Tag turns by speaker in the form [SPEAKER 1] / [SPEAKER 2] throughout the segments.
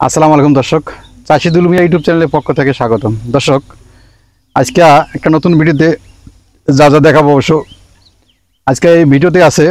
[SPEAKER 1] আসসালামু আলাইকুম দর্শক, চাষি দুলু মিয়া ইউটিউব চ্যানেলের পক্ষ থেকে স্বাগতম। দর্শক, আজকে একটা নতুন ভিডিওতে যা যা দেখাবো অবশ্য আজকে এই ভিডিওতে আছে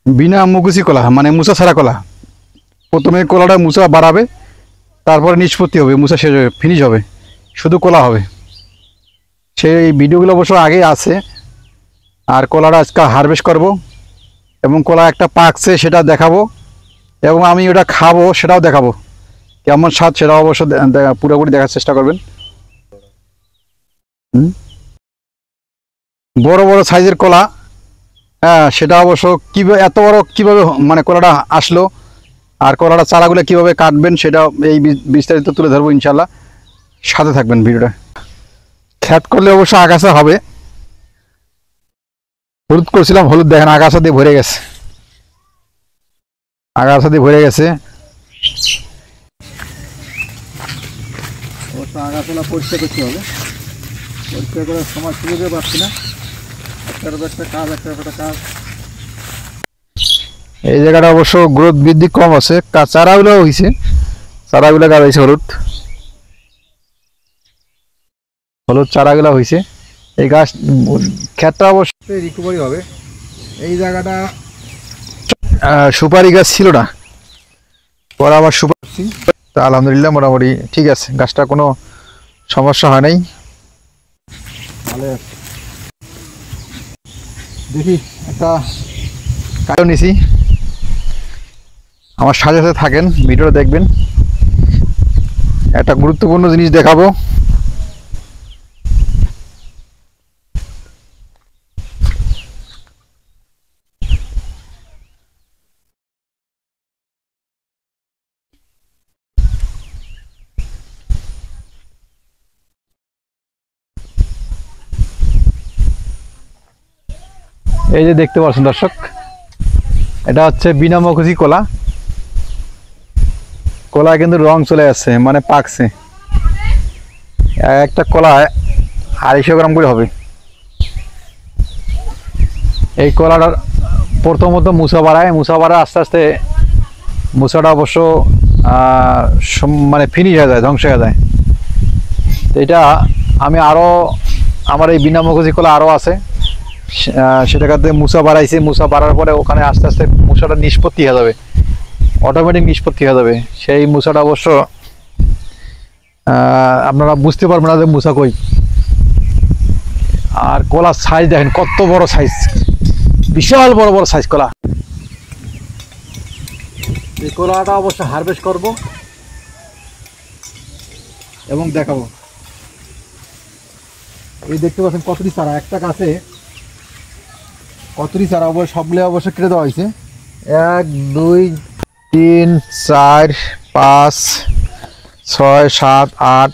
[SPEAKER 1] বিনা মুগুসি কলা, মানে মুসা ছাড়া কলা। প্রথমে কলাটা মুসা বাড়াবে, তারপরে নিষ্পত্তি হবে, মুসা শেষ হবে, ফিনিশ হবে, শুধু কলা হবে। সেই ভিডিওগুলো অবশ্য আগেই আছে। আর কলাটা আজকে হারভেস্ট করব এবং কলা একটা পাকছে সেটা দেখাবো, এবং আমি ওটা খাবো সেটাও দেখাবো। কেমন স্বাদ সেটাও অবশ্য পুরোপুরি দেখার চেষ্টা করবেন। হুম, বড় বড় সাইজের কলা। হ্যাঁ, সেটা অবশ্য কীভাবে এত বড় কীভাবে মানে কলাটা আসলো, আর কলাটা চারাগুলো কীভাবে কাটবেন সেটা এই বিস্তারিত তুলে ধরবো ইনশাল্লাহ। সাথে থাকবেন ভিডিওটা। খ্যাত করলে অবশ্য আগাছা হবে। হলুদ করছিলাম, হলুদ দেখেন আগাছা দিয়ে ভরে গেছে, আগাছা দিয়ে ভরে গেছে। অবশ্য আগাছালা পরিষ্কার করতে হবে, পরিষ্কার করার সময় সুযোগে পাচ্ছি না। একটা কাজ। এই জায়গাটা অবশ্য গ্রোথ বৃদ্ধি কম আছে, চারাগুলো হয়েছে, চারাগুলো গাড়াইছে, হলুদ হলুদ চারাগুলো হয়েছে। এই গাছ ক্ষেতটা অবশ্যই রিকভারি হবে। এই জায়গাটা সুপারি গাছ ছিল না, পরে আবার সুপারি, তা আলহামদুলিল্লাহ মোটামুটি ঠিক আছে, গাছটা কোনো সমস্যা হয় নাই, ভালো আছে। দেখি একটা কাজও নিছি। আমার সাথে সাথে থাকেন, ভিডিওটা দেখবেন। একটা গুরুত্বপূর্ণ জিনিস দেখাবো। এই যে দেখতে পাচ্ছেন দর্শক, এটা হচ্ছে বিনা মুখোশী কলা। কলা কিন্তু রং চলে আসছে, মানে পাকছে। একটা কলা 250 গ্রাম করে হবে। এই কলাটার প্রথমত মুসা বাড়ায়, আস্তে আস্তে মুসাটা অবশ্য মানে ফিনিশ হয়ে যায়, ধ্বংস হয়ে যায়। তো এটা আমি আরও, আমার এই বিনা মুখোশী কলা আরও আছে, সেটাতে মুসা বাড়াইছে। মুসা বাড়ার পরে ওখানে আস্তে আস্তে মুসাটা নিষ্পত্তি হয়ে যাবে, অটোমেটিক নিষ্পত্তি হয়ে যাবে। সেই মুসাটা অবশ্য আপনারা বুঝতে পারবেন না যে মুসা কই। আর কলার সাইজ দেখেন কত বড় সাইজ, বিশাল বড় বড় সাইজ কলা। এই কলাটা অবশ্য হারভেস্ট করব এবং দেখাবো। এই দেখতে পাচ্ছেন কতটি চারা, একটা গাছে কতটি চারা, সবগুলো অবশ্য কেটে দেওয়া হয়েছে। 1 2 3 4 5 6 7 8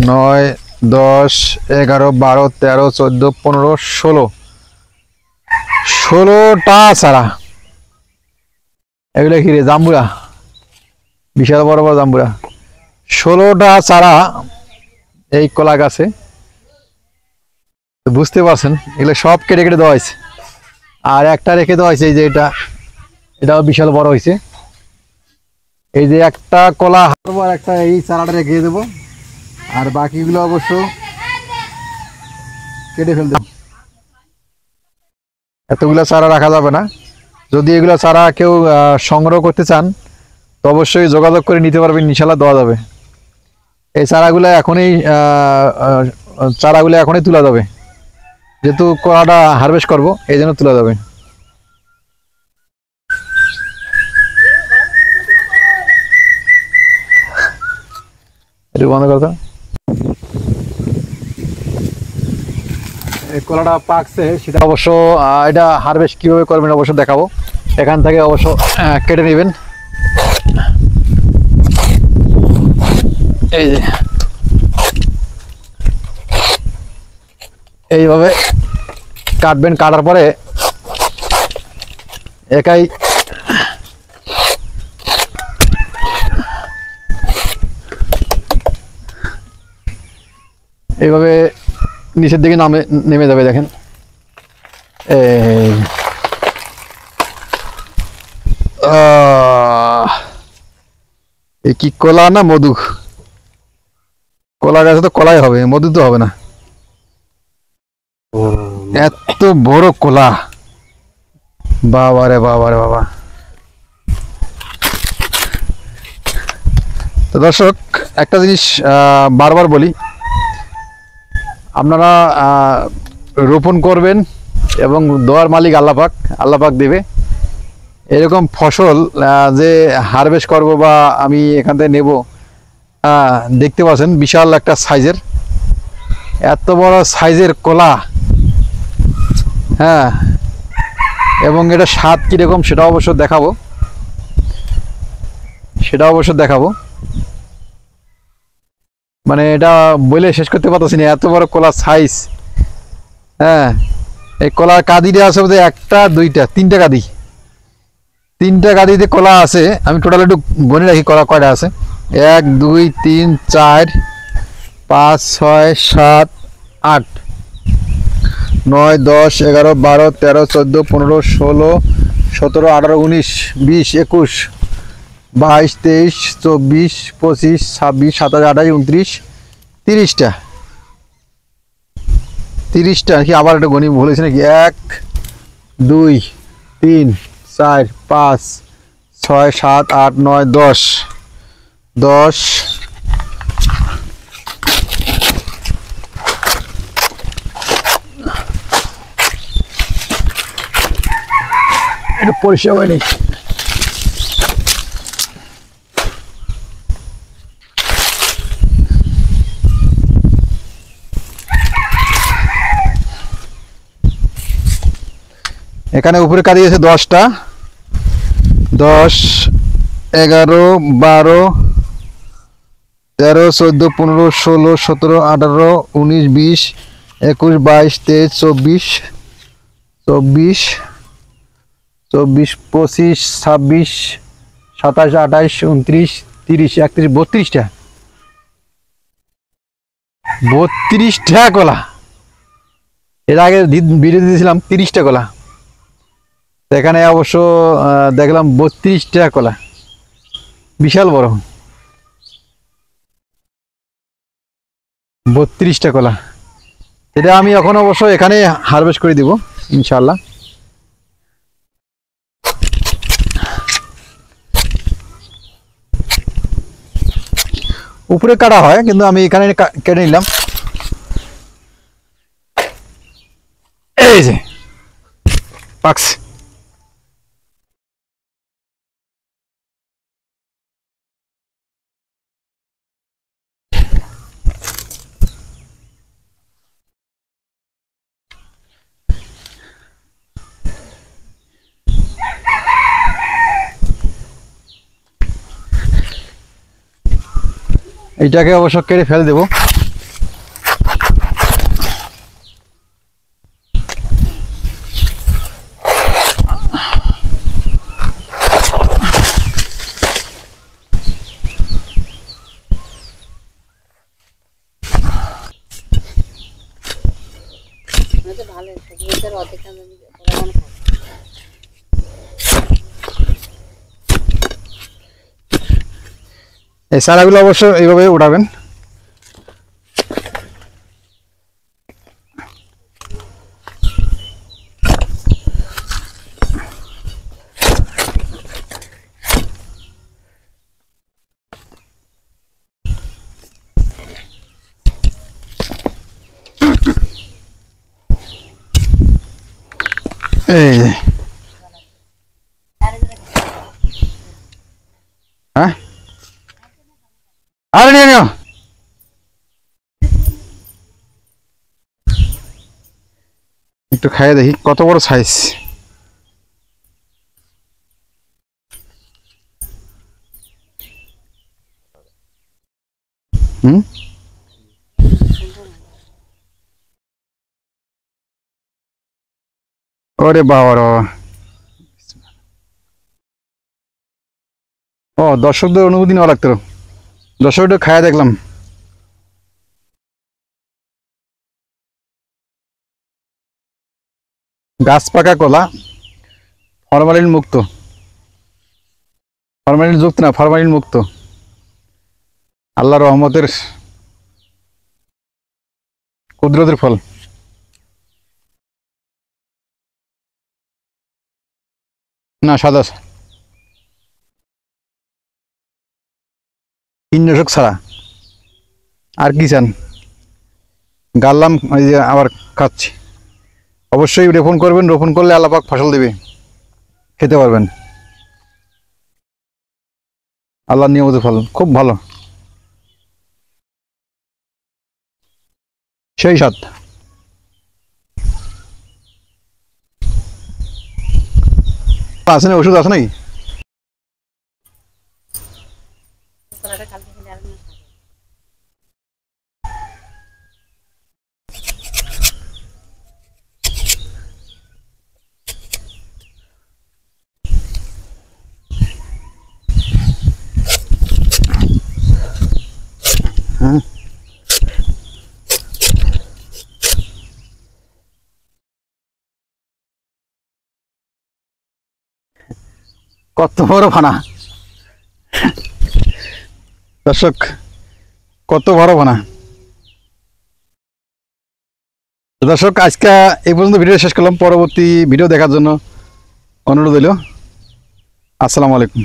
[SPEAKER 1] 9 10 11 12 13 14 15 16টা চারা। এগুলো কি রে, জাম্বুরা, বিশাল বড় বড় জাম্বুরা। 16টা চারা এই কলা গাছে। বুঝতে পারছেন, এগুলো সব কেটে কেটে দেওয়া হয়েছে, আর একটা রেখে দেওয়া হয়েছে। এই যে এটাও বিশাল বড় হয়েছে। এই যে একটা কলা হারবো, আর একটা এই চারাটা রেখে দেবো, আর বাকিগুলো অবশ্য কেটে ফেল দেবো। এতগুলো চারা রাখা যাবে না। যদি এগুলো চারা কেউ সংগ্রহ করতে চান তো অবশ্যই যোগাযোগ করে নিতে পারবেন, ইনশাল্লাহ দেওয়া যাবে। এই চারাগুলো এখনই তোলা যাবে, যেহেতু কলাটা হারভেস্ট করব এই জন্য তোলা যাবে। এটা বন্ধ করতো। এই কলাটা পাকছে, সেটা অবশ্য এটা হারভেস্ট কীভাবে করবেন অবশ্য দেখাবো। এখান থেকে অবশ্য কেটে নেবেন। এই যে এইভাবে কাটবেন, কাটার পরে একাই এইভাবে নিচের দিকে নেমে যাবে। দেখেন এই এ কি কলা না মধু? কলা গাছে তো কলাই হবে, মধু তো হবে না। এত বড় কলা, বাবা রে বাবা রে বাবা। তো দর্শক, একটা জিনিস বারবার বলি, আপনারা রোপণ করবেন এবং দোয়ার মালিক আল্লাহ পাক দেবে। এরকম ফসল যে হারভেস্ট করব বা আমি এখান থেকে নেব, দেখতে পাচ্ছেন বিশাল একটা সাইজের, এত বড় সাইজের কলা। হ্যাঁ, এবং এটা স্বাদ কীরকম সেটা অবশ্য দেখাবো। মানে এটা বলে শেষ করতে পারতেছি না, এত বড় কলা সাইজ। হ্যাঁ, এই কলার কাঁদিটা আছে বোধহয় একটা, দুইটা, তিনটা কাঁদিতে কলা আছে। আমি টোটাল একটু গণে রাখি কলা কয়টা আছে। 1 2 3 4 5 6 7 8 9 10 11 12 13 14 15 16 17 18 19 20 21 22 23 24 25 26 27 28 29 30টা নাকি, আবার একটা গণি ভুল হয়েছে নাকি। 1 2 3 4 5 6 7 8 9 10 10 এটা পরিষ্কার হয়নি। এখানে উপরে কাঁদি আছে 10টা, 10 11 12 13 14 15 16 17 18 19 20 21 22 23 24 24 24 25 26 27 28 29 30 31 32টা কলা। এর আগে ভিডিও দিয়েছিলাম 30টা কলা, এখানে অবশ্য দেখলাম 32টা কলা, বিশাল বড় 32টা কলা। এটা আমি এখন অবশ্য এখানে হারভেস্ট করে দিব ইনশাল্লাহ। উপরে কাটা হয়, কিন্তু আমি এখানে কেটে নিলাম। এই যে পাকছে। এইটাকে অবশ্য কেটে ফেলে দেব। এই চারাগুলো অবশ্য এইভাবে উঠাবেন। এই হ্যাঁ, আরে নিয়ে নিও। একটু খাইয়ে দেখি কত বড় সাইজ। হুম, ওরে বাবা রে বাবা। ও, দর্শকদের অনুভূতি নেওয়া লাগতো। দর্শকটা খাইয়ে দেখলাম। গাছ পাকা কলা, ফরমালিন মুক্ত, ফরমালিন যুক্ত না, ফরমালিন মুক্ত। আল্লাহর রহমতের কুদরতের ফল। না, সাদা কীটনাশক ছাড়া। আর কি চান? গাললাম, এই যে আবার খাচ্ছি। অবশ্যই রোপণ করবেন, রোপণ করলে আল্লাহ পাক ফসল দেবে, খেতে পারবেন। আল্লাহর নিয়মিত ফল খুব ভালো, সেই স্বাদ। আছে না, ওষুধ আছে নাকি? হ্যাঁ, কত বড় ফানা দর্শক, কত বড় ফানা। দর্শক, আজকে এই পর্যন্ত ভিডিও শেষ করলাম। পরবর্তী ভিডিও দেখার জন্য অনুরোধ রইল। আসসালামু আলাইকুম।